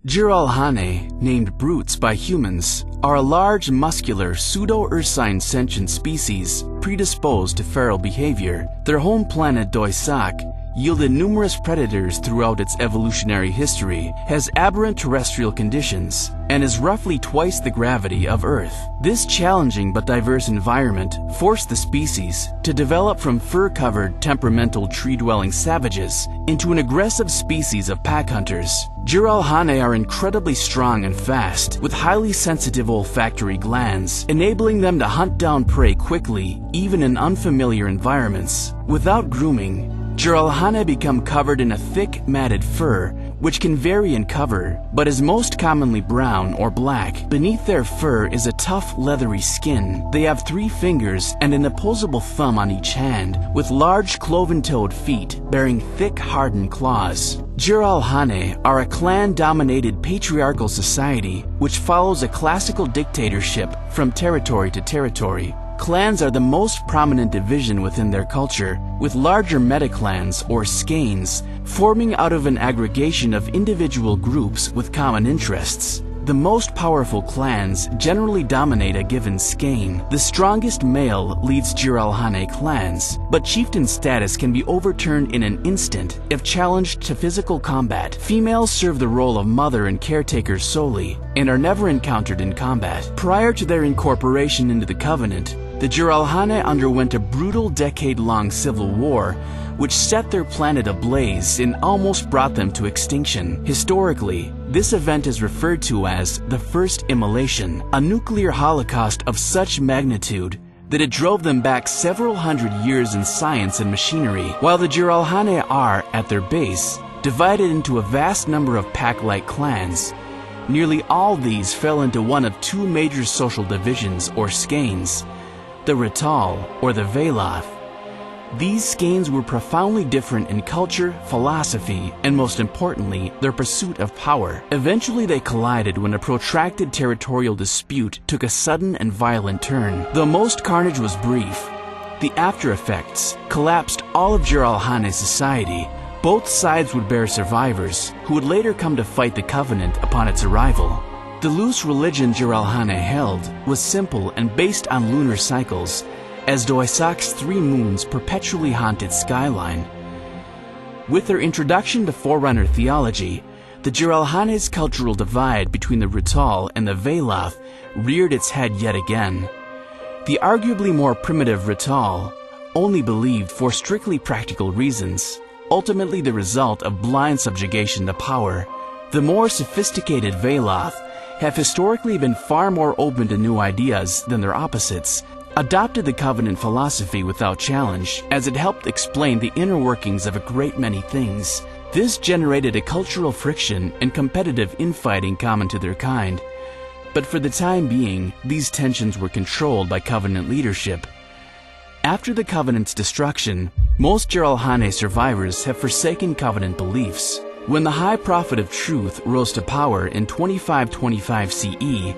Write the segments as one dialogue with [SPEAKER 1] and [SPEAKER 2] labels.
[SPEAKER 1] Jiralhanae, named brutes by humans, are a large, muscular, pseudo-ursine sentient species predisposed to feral behavior. Their home planet Doisak yielded numerous predators throughout its evolutionary history, has aberrant terrestrial conditions, and is roughly twice the gravity of Earth. This challenging but diverse environment forced the species to develop from fur-covered, temperamental, tree-dwelling savages into an aggressive species of pack hunters. Jiralhanae are incredibly strong and fast, with highly sensitive olfactory glands, enabling them to hunt down prey quickly, even in unfamiliar environments. Without grooming, Jiralhanae become covered in a thick, matted fur, which can vary in color, but is most commonly brown or black. Beneath their fur is a tough, leathery skin. They have 3 fingers and an opposable thumb on each hand, with large cloven-toed feet bearing thick, hardened claws. Jiralhanae are a clan-dominated patriarchal society which follows a classical dictatorship from territory to territory. Clans are the most prominent division within their culture, with larger metaclans or skeins forming out of an aggregation of individual groups with common interests. The most powerful clans generally dominate a given skein. The strongest male leads Jiralhanae clans, but chieftain status can be overturned in an instant if challenged to physical combat. Females serve the role of mother and caretakers solely, and are never encountered in combat. Prior to their incorporation into the Covenant, the Jiralhanae underwent a brutal decade-long civil war which set their planet ablaze and almost brought them to extinction. Historically, this event is referred to as the First Immolation, a nuclear holocaust of such magnitude that it drove them back several hundred years in science and machinery. While the Jiralhanae are, at their base, divided into a vast number of pack-like clans, nearly all these fell into one of 2 major social divisions or skeins, the Rital or the Veloth. These skeins were profoundly different in culture, philosophy, and most importantly, their pursuit of power. Eventually they collided when a protracted territorial dispute took a sudden and violent turn. Though most carnage was brief, the after effects collapsed all of Jiralhanae's society. Both sides would bear survivors, who would later come to fight the Covenant upon its arrival. The loose religion Jiralhanae held was simple and based on lunar cycles, as Doisak's 3 moons perpetually haunt its skyline. With their introduction to Forerunner theology, the Jiralhanae's cultural divide between the Rital and the Veloth reared its head yet again. The arguably more primitive Rital only believed for strictly practical reasons, ultimately the result of blind subjugation to power. The more sophisticated Veloth have historically been far more open to new ideas than their opposites, adopted the Covenant philosophy without challenge, as it helped explain the inner workings of a great many things. This generated a cultural friction and competitive infighting common to their kind. But for the time being, these tensions were controlled by Covenant leadership. After the Covenant's destruction, most Jiralhanae survivors have forsaken Covenant beliefs. When the High Prophet of Truth rose to power in 2525 CE,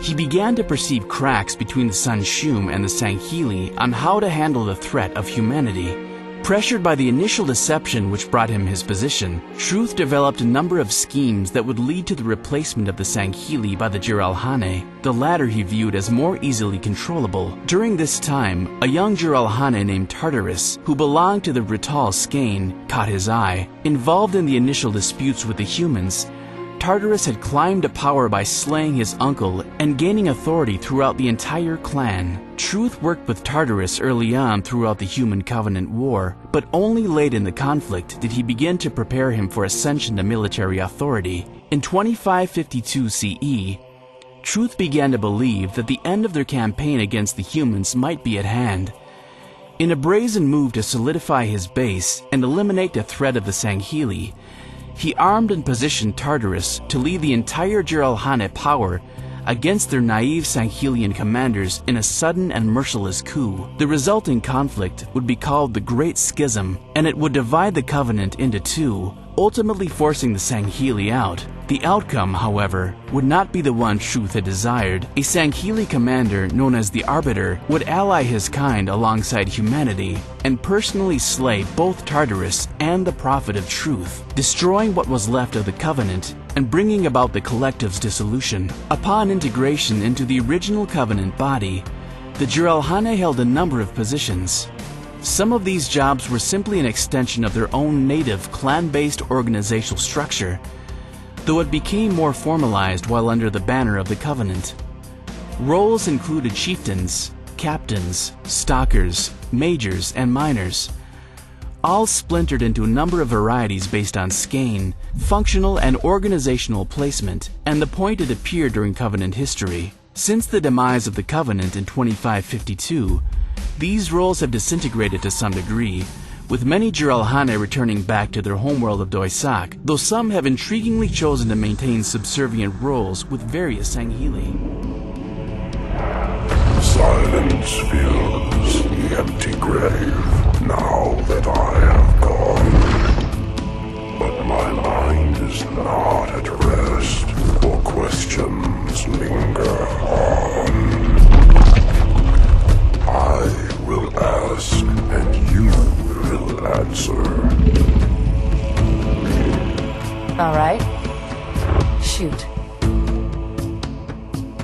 [SPEAKER 1] he began to perceive cracks between the Sun Shum and the Sangheli on how to handle the threat of humanity. Pressured by the initial deception which brought him his position, Truth developed a number of schemes that would lead to the replacement of the Sangheli by the Jiralhanae. The latter he viewed as more easily controllable. During this time, a young Jiralhanae named Tartarus, who belonged to the Rital skein, caught his eye. Involved in the initial disputes with the humans, Tartarus had climbed to power by slaying his uncle and gaining authority throughout the entire clan. Truth worked with Tartarus early on throughout the Human Covenant War, but only late in the conflict did he begin to prepare him for ascension to military authority. In 2552 CE, Truth began to believe that the end of their campaign against the humans might be at hand. In a brazen move to solidify his base and eliminate the threat of the Sangheli, he armed and positioned Tartarus to lead the entire Jiralhanae power against their naive Sanghelian commanders in a sudden and merciless coup. The resulting conflict would be called the Great Schism, and it would divide the Covenant into 2, ultimately forcing the Sangheli out. The outcome, however, would not be the one Truth had desired. A Sangheli commander known as the Arbiter would ally his kind alongside humanity and personally slay both Tartarus and the Prophet of Truth. Destroying what was left of the Covenant, and bringing about the collective's dissolution. Upon integration into the original Covenant body, the Jiralhanae held a number of positions. Some of these jobs were simply an extension of their own native clan-based organizational structure, though it became more formalized while under the banner of the Covenant. Roles included chieftains, captains, stalkers, majors, and minors, all splintered into a number of varieties based on skein, functional and organizational placement, and the point it appeared during Covenant history. Since the demise of the Covenant in 2552, these roles have disintegrated to some degree, with many Jiralhanae returning back to their homeworld of Doisak, though some have intriguingly chosen to maintain subservient roles with various Sanghili.
[SPEAKER 2] Silence fills the empty grave now that I have gone. But my mind is not at rest, for questions linger on. I will ask, and you will answer.
[SPEAKER 3] All right. Shoot.